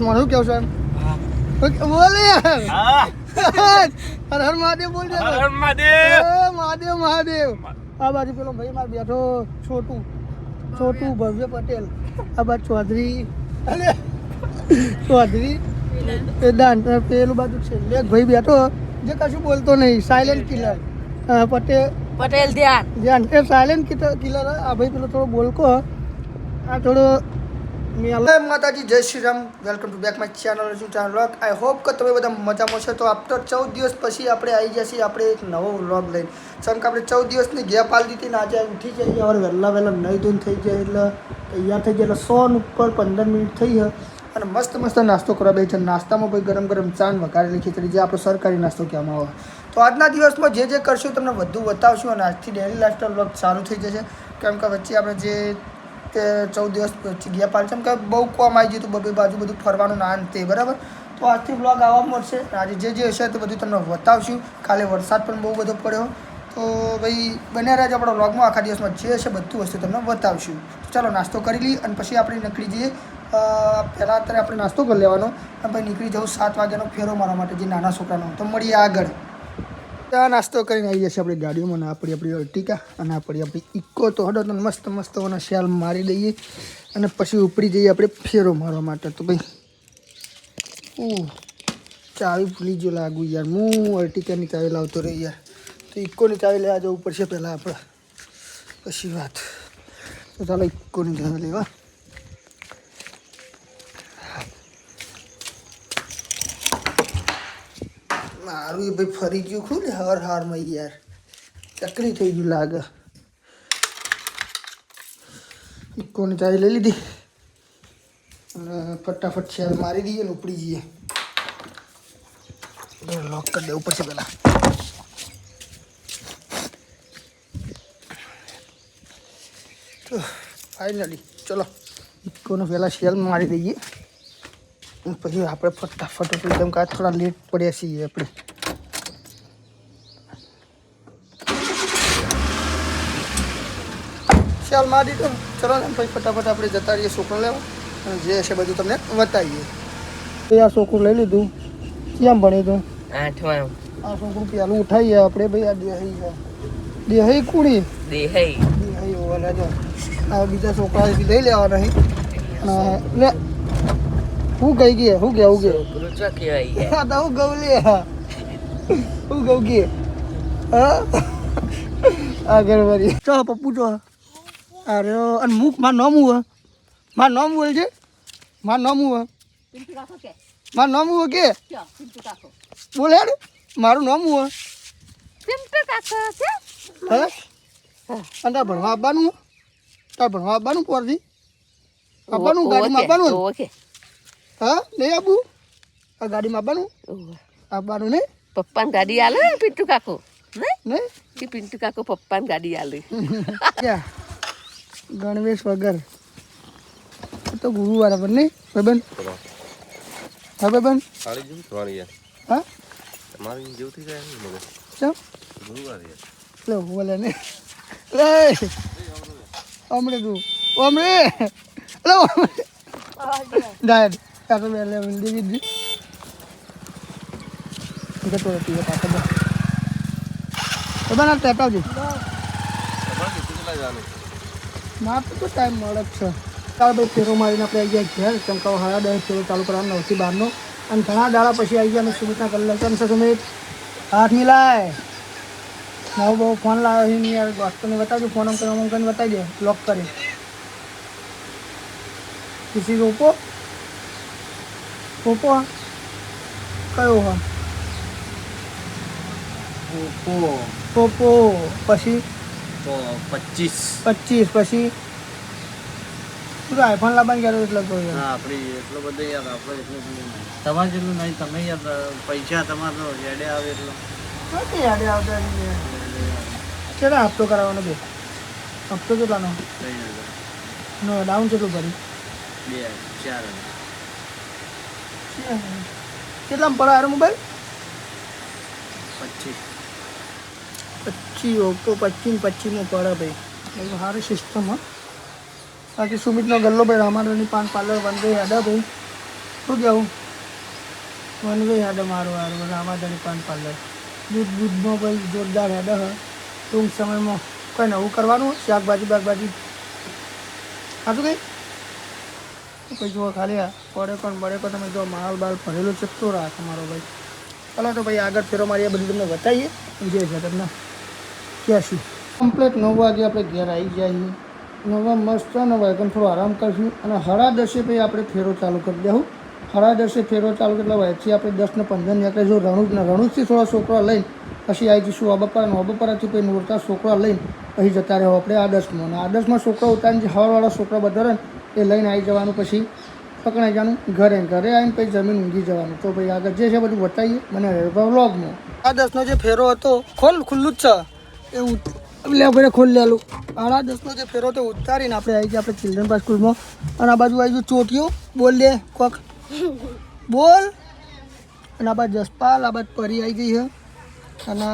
મારું કેવું છે બોલે યાર હર હર મહાદેવ બોલ દે હર મહાદેવ મહાદેવ મહાદેવ આ બાજુ પેલો ભાઈ માર બેઠો છોટું ભવ્ય પટેલ આ બાજુ ચૌધરી વેદાંત પેલું બાજુ છેલ્લે એક ભાઈ બેઠો જે કશું બોલતો નહીં સાયલેન્ટ કિલર પટેલ ધ્યાન એ સાયલેન્ટ કિલર આ ભાઈ પેલો થોડો બોલકો આ થોડો માતાજી જય Shri Ram welcome to back my channel channel vlog I hope કે તમે બધા મજામાં છો તો આફ્ટર 14 દિવસ પછી આપણે આવી જશે આપણે એક નવો વ્લોગ લઈને કારણ કે આપણે 14 દિવસની ગેપ આલી દીધી ને આજે ઉઠી જઈએ હવે વહેલા નહીં ધોઈને થઈ જાય એટલે તૈયાર થઈ જાય એટલે 100 ઉપર 15 મિનિટ થઈ છે અને મસ્ત નાસ્તો કરવા બે છે નાસ્તામાં ભાઈ ગરમ ચાન વઘારેલી ખીચડી જે આપણો સરકારી નાસ્તો કહેવામાં આવે તો આજના દિવસમાં જે કરશું તમને વધુ બતાવશું અને આજથી ડેલી લાઇફસ્ટાઈલ વ્લોગ ચાલુ થઈ જશે કેમ કે વચ્ચે આપણે જે તે 14 દિવસ પછી ગયા પાલ છે કે બહુ કોમ આવી ગયું હતું બબે બાજુ બધું ફરવાનું ના તે બરાબર તો આજથી બ્લોગ આવવા મળશે આજે જે હશે તે બધું તમને બતાવશું કાલે વરસાદ પણ બહુ બધો પડ્યો તો ભાઈ બને રહેજો આપણા બ્લોગમાં આખા દિવસમાં જે હશે બધું વસ્તુ તમને બતાવશું તો ચાલો નાસ્તો કરી લઈએ અને પછી આપણે નીકળી જઈએ પહેલાં અત્યારે આપણે નાસ્તો કરી લેવાનો અને પછી નીકળી જવું 7 વાગ્યાનો ફેરો મારવા માટે જે નાના છોકરાનો તો મળીએ આગળ ત્યાં નાસ્તો કરીને આવી જશે આપણી ગાડીઓમાં આપણી અર્ટિકા અને આપણી ઇકો તો હડો તો મસ્ત શેલ મારી દઈએ અને પછી ઉપડી જઈએ આપણે ફેરો મારવા માટે તો ભાઈ ચાવી ભૂલી જો લાગુ યાર હું અર્ટિકાની ચાવી લાવતો રહી યાર તો ઇકોની ચાવી લેવા જવું પડશે પહેલાં આપણે પછી વાત તો ચાલો ઇકોની ચાવી લેવા મારું એ ભાઈ ફરી ગયું ખું ને હારમાં યાર ચકરી થઈ ગયું લાગે ઇકોની ચાવી લઈ લીધી અને ફટાફટ શેલ મારી દઈએ ને ઉપડી જઈએ લોક કરી દેવું પડશે પહેલાં તો ફાઇનલી ચલો ઇકોનો પહેલાં શેલ મારી દઈએ પછી આપણે ફટાફટ એકદમ કાં થોડા લેટ પડ્યા છીએ આપણે ચાલ મારી તો ચલો ને પછી ફટાફટ આપણે જતા રહીએ છોકરો લેવા અને જે હશે બધું તમને બતાવીએ તો આ છોકરું લઈ લીધું કેમ ભણી તું 8માં આ છોકરું પેલું ઉઠાવીએ આપણે ભાઈ આ દેહઈ કુડી દેહઈ ઓલા જો આ બીજા છોકરા લઈ લેવા નહીં લે હું ગઈ ગયા હું ગયા હું ગઉ લે હું ગઉ ગઈ આગળ વળી ચો પપ્પુ ચો અરે અને મુખ માર નામ હું માર નામ બોલ છે માર નામ હું માર નામ હું કે બોલ યાર મારું નામ હું હે અને ભણવા આવવાનું પરથી આવવાનું ગાડીમાં આવવાનું હા નહીં આબુ આ ગાડીમાં આવવાનું ને પપ્પાને ગાડી આલે પિન્ટુ કાકો ને કે પિન્ટુ કાકો પપ્પાને ગાડી આલે ગણવેશ વગર તો ગુરુવાર પર નહીં ભાઈબંધ હા ભાઈબંધ હા તમારી જેવું થઈ જાય ચમ ગુરુવાર લે બોલે ને લે હમણે તું હમણે લે ડાયર કાકો લે દીદી જતો રહેતી કાકો બના ટેપ આવજો ના તો ટાઈમ મળે જ છે ચાલો ભાઈ ફેરો મારીને આપણે આવી ગયા ઘેર ચમકાવો 10:30 ફેરો ચાલુ કરવાનો 9 થી 12નો અને ઘણા દાડા પછી આવી ગયા અમે સુમિતના કલાક કેમ છે સુમિત હાથ મિલાય નવો બહુ ફોન લાવ્યો છે નહીં યાર વાસ્તવને બતાવજો ફોન કરીને બતાવી દે લોક કરી કિસી ઓપ્પો કયો હા ઓપ્પો પછી 25 પછી તું આઈફોન લાવવાનું ક્યારે એટલો કોઈ આપણી એટલો બધો યાર આપણે એટલું તમારે જેટલું નહીં તમે યાર પૈસા તમારો યાડે આવે એટલો નથી યાડે આવતા કેટલા હપ્તો કરાવવાનો બે હપ્તો કેટલાનો નો ડાઉન કેટલું ભરી 2-4 કેટલામાં પડે યાર મોબાઈલ 25 ઓપ્પો 25 માં પડે ભાઈ સારી સિસ્ટમ હા બાકી સુમિતનો ગલ્લો ભાઈ અમારાની પાન પાર્લર બંધ યાદા ભાઈ શું કેવું વનવે હેડ મારું હારું રામાધણી પાન પાર્લર દૂધનો ભાઈ જોરદાર હેડ હ ટૂંક સમયમાં કોઈ નવું કરવાનું શાકભાજી બાકભાજી ખાધું કંઈ પછી જુઓ ખાલી બળે તમે જો માલ બાલ ભરેલો ચપટો રાખો મારો ભાઈ ચાલો તો ભાઈ આગળ ફેરો મારી આ બધું તમને બતાવીએ જે છે તમને કહેશું કમ્પ્લીટ 9 વાગે આપણે ઘેર આવી જઈએ 9 મસ્ત 9 વાગે થોડો આરામ કરીશું અને 10:30 પછી આપણે ફેરો ચાલુ કરી દઉં 10:30 ફેરો ચાલુ કેટલા વાગથી આપણે 10 ને 15 નીકળે જો રણુજથી થોડા છોકરા લઈને પછી આવી જઈશું અબપરાથી પછી નોરતા છોકરા લઈને પછી જતા રહ્યો આપણે આદર્શમાં અને આદર્શમાં છોકરા ઉતારીને જે હવાવાળા છોકરા બધા રહે એ લઈને આવી જવાનું પછી પકડાઈ જવાનું ઘરે આવીને પછી જમીન ઊંઘી જવાનું તો ભાઈ આગળ જે છે બધું બતાવીએ મને વ્લોગમાં આદર્શનો જે ફેરો હતો ખુલ્લું જ છે એવું એટલે આપણે ખોલી લેલું 10:30 જે ફેરો તો ઉતારીને આપણે આવી ગયા આપણે ચિલ્ડ્રન પાર્ક સ્કૂલમાં અને આ બાજુ આવી ગયું ચોટીઓ બોલ લે કોક બોલ અને આ બાજુ જસપાલ આ બાજુ પરી આવી ગઈ છે અને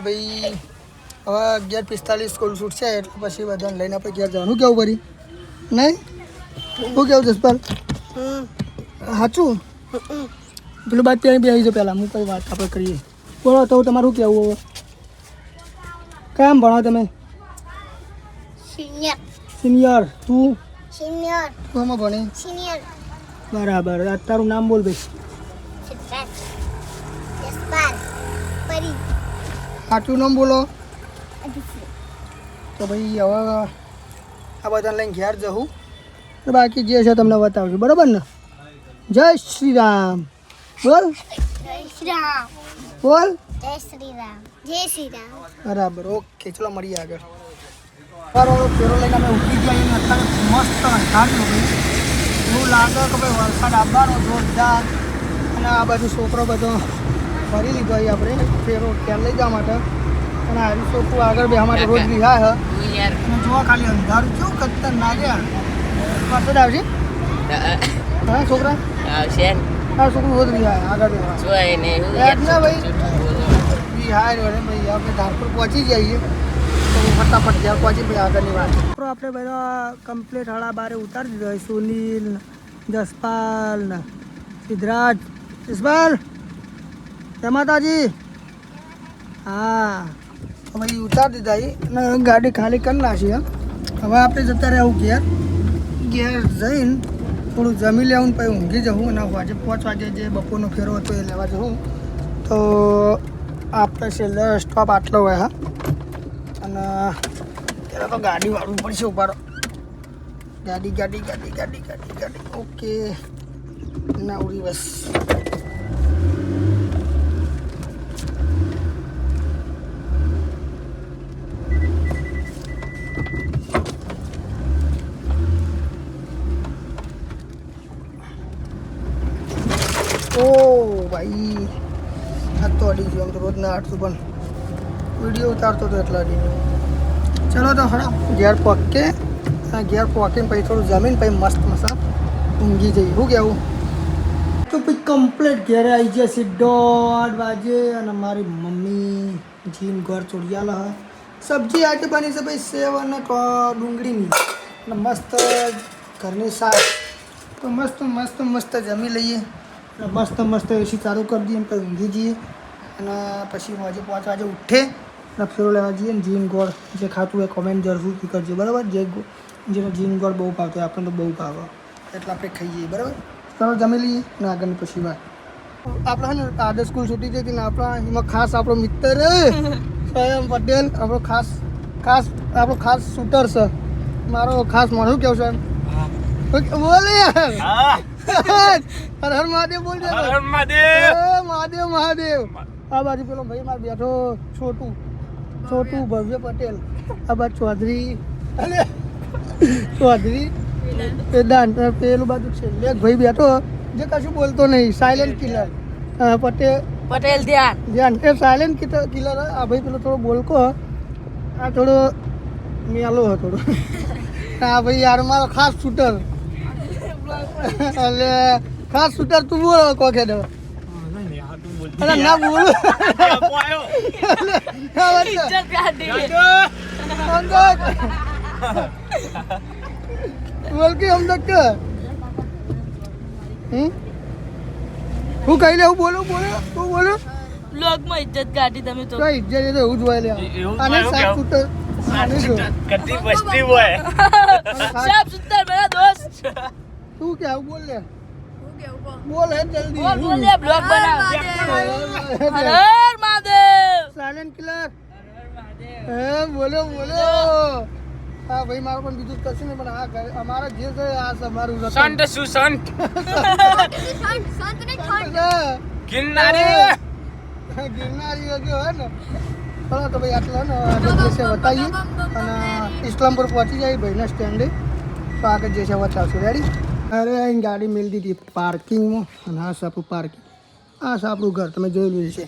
ભાઈ હવે 11:45 સ્કૂલ છૂટ છે એટલે પછી બધાને લઈને આપણે ઘેર જવાનું કેવું પરી નહીં શું કેવું જસપાલ સાચું પેલું બાદ ત્યાં બી આવી જાઓ પહેલાં હું કઈ વાત આપણે કરીએ બોલો તો તમારું કેવું હવે કેમ ભણો તમે સિનિયર તું તું આમાં ભણે બરાબર તારું નામ બોલ ભાઈ સાચું નામ બોલો તો ભાઈ હવે આ બધાને લઈને ઘેર જવું બાકી જે છે તમને બતાવશું બરાબર ને જય શ્રી રામ બોલ બોલ જય શ્રી રામ બરાબર ઓકે ચલો મળીએ આગળ ફેરો લઈને અમે ઉઠી ગયા અને અત્યારે મસ્ત અંધાર્યું ભાઈ એવું લાગે કે ભાઈ વરસાદ આવવાનો જોરદાર અને આ બાજુ છોકરો બધો ભરી લીધો અહીં આપણે ફેરો ક્યાં લઈ જવા માટે અને હારી છોકરું આગળ બેસવા માટે રોજ વિહાય અને જોવા ખાલી અંધારું કેવું કત્તર ના ગયા વરસાદ આવશે હા છોકરા હા છોકરું રોજ વિહાય આગળ બેસવા ભાઈ વિહાય ભાઈ આપણે ધારપુર પહોંચી જઈએ તો ફટાફટ જ્યાં પહોંચી પછી આગળની વાત આપણે બધા કમ્પ્લીટ 12:30 ઉતારી દીધો હોય સુનિલ જસપાલ ને સિદ્ધરાજ જસપાલ જય માતાજી હા તો ભાઈ ઉતારી દીધા અને ગાડી ખાલી કરી નાખી હવે આપણે જતા રહેવું ઘેર જઈને થોડું જમી લેવું પછી ઊંઘી જવું અને આજે 5 વાગે જે બપોરનો ફેરો હતો એ લેવા જવું તો આપણે છેલ્લે સ્ટોપ આટલો હોય હા અને ત્યારે તો ગાડી વાળવું પડશે ઉપાડો ગાડી ઓકે ના ઉડી બસ ઓ ભાઈ આ તો અડી ગયો આમ તો રોજના 800 પણ વિડીયો ઉતારતો હતો એટલે અડી ગયો ચલો તો હળો ઘેર પહોંચીને પછી થોડું જમીન પછી મસ્ત ઊંઘી જઈએ શું કહેવું તો પછી કમ્પ્લીટ ઘેરે આવી જાય સીધો 8 વાગે અને મારી મમ્મી જીમ ઘર ચોડિયાલ હ સબ્જી આજે બની છે ભાઈ સેવ અને ડુંગળીની અને મસ્ત ઘરની શાક તો મસ્ત જમી લઈએ અને મસ્ત એસી ચાલુ કરી દઈએ પછી ઊંઘી જઈએ અને પછી આજે 5 વાગે ઉઠે અને ફેરો લેવા જઈએ ને જીન ગોળ જે ખાતું હોય કોમેન્ટ જરૂરથી કરજો બરાબર જેને જીન ગોળ બહુ ભાવતો હોય આપણને તો બહુ ભાવે એટલે આપણે ખાઈએ બરાબર ચાલો જમી લઈએ ને આગળની પછી વાત આપણે છે ને આદર્શ સ્કૂલ છૂટી જતી ને આપણા એમાં ખાસ આપણો મિત્ર સ્વયં પટેલ આપણો ખાસ શૂટર છે મારો ખાસ મારું કેવું છે બોલે યાર હર હર મહાદેવ બોલ મહાદેવ આ બાજુ પેલો ભાઈ મારે બેઠો છોટું ભવ્ય પટેલ આ બાજુ ચૌધરી વેદાંત પેલું બાજુ છે એક ભાઈ બેઠો જે કશું બોલતો નહીં સાયલેન્ટ કિલર પટેલ ધ્યાન એ સાયલેન્ટ કિલર આ ભાઈ પેલો થોડો બોલકો આ થોડો મેલો હતો થોડો આ ભાઈ યાર મારો ખાસ શૂટર એટલે ખાસ શૂટર તું બોલો કોકે દો અરે ના બોલ બોલ કે हम लोग का હું કહી લે હું બોલું તું બોલો બ્લોગમાં ઇજ્જત કાઢી તમે તો કઈ ઇજ્જત એ તો એવું જ હોય લે આને સાફ સુથર આને જો કતી મસ્તી હોય સાફ સુથર મેરા દોસ્ત તું કે આવું બોલ લે બોલ હે જલ્દી બોલ લે બ્લોગ બનાવ હર મહાદેવ સાયલેન્ટ કિલર હે બોલો હા ભાઈ મારો પણ બીજું કશું નહીં પણ આ અમારા જે છે આ છે અમારું રતન. સંત સુસંત ગિરનારી જો હે ને ચલો તો ભાઈ આટલા ને આગળ જે છે બતાવીએ અને ઇસ્લામપુર પહોંચી જાય ભાઈના સ્ટેન્ડે તો આગળ જે છે બતાવશું રેડી અરે અહીં ગાડી મેળી દીધી પાર્કિંગમાં અને આ છે આપણું પાર્કિંગ આ છે આપણું ઘર તમે જોયેલું છે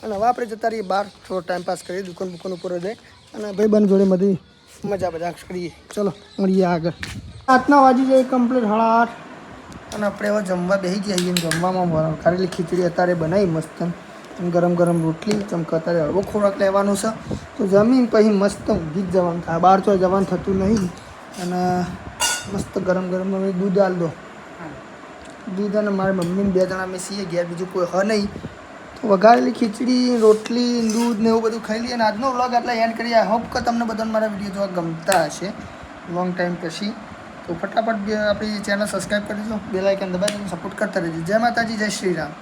અને હવે આપણે જતા રહીએ બહાર થોડો ટાઈમ પાસ કરીએ દુકાન ઉપર જાય અને ભાઈબંધ જોડે બધી મજા કરીએ ચલો મળીએ આગળ 8 વાગી જાય કમ્પ્લીટ 8:30 અને આપણે હવે જમવા બેસી ગયા છીએ જમવામાં કારેલી ખીચડી અત્યારે બનાવી મસ્ત ગરમ રોટલી ચમક અત્યારે હળવો ખોરાક લેવાનો છે તો જમીન પછી મસ્ત ઊંઘી જ જવાનું થાય બહાર તો જવાનું થતું નહીં અને મસ્ત ગરમ દૂધ આલ દો દૂધ અને મારી મમ્મીને 2 જણા અમે છીએ ઘેર બીજું કોઈ હ નહીં તો વઘારેલી ખીચડી રોટલી દૂધ ને એવું બધું ખાઈ લઈએ અને આજનો વ્લોગ આટલા એન્ડ કરીએ આઈ હોપ કે તમને બધાને મારા વિડીયો જોવા ગમતા હશે લોંગ ટાઈમ પછી તો ફટાફટ આપણી ચેનલ સબસ્ક્રાઈબ કરી દેજો બેલ આઇકન દબાવી સપોર્ટ કરતા રહેજો જય માતાજી જય શ્રી રામ